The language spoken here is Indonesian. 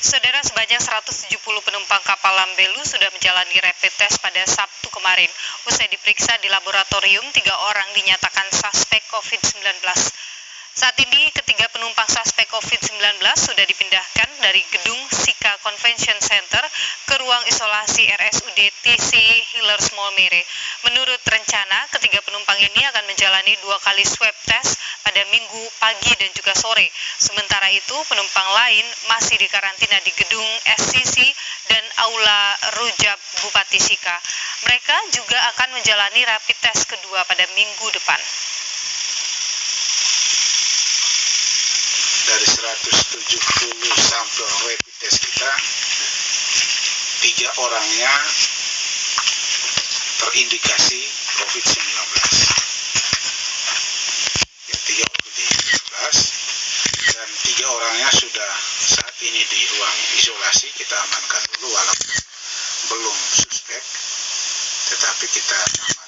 Saudara, sebanyak 170 penumpang kapal Lambelu sudah menjalani rapid test pada Sabtu kemarin. Usai diperiksa di laboratorium, 3 orang dinyatakan suspek COVID-19. Saat ini, ketiga penumpang suspek COVID-19 sudah dipindahkan dari gedung Sika Convention Center ke ruang isolasi RSUD TC Hillers Maumere. Menurut rencana, ketiga penumpang ini akan menjalani 2 kali swab test pada Minggu pagi dan juga sore. Sementara itu, penumpang lain masih dikarantina di gedung SCC dan Aula Rujab Bupati Sika. Mereka juga akan menjalani rapid test kedua pada minggu depan. Dari 170 sampel rapid test kita, 3 orangnya terindikasi COVID-19. Ya, 3 COVID-19 dan 3 orangnya sudah saat ini di ruang isolasi. Kita amankan dulu walaupun belum suspek, tetapi kita amankan.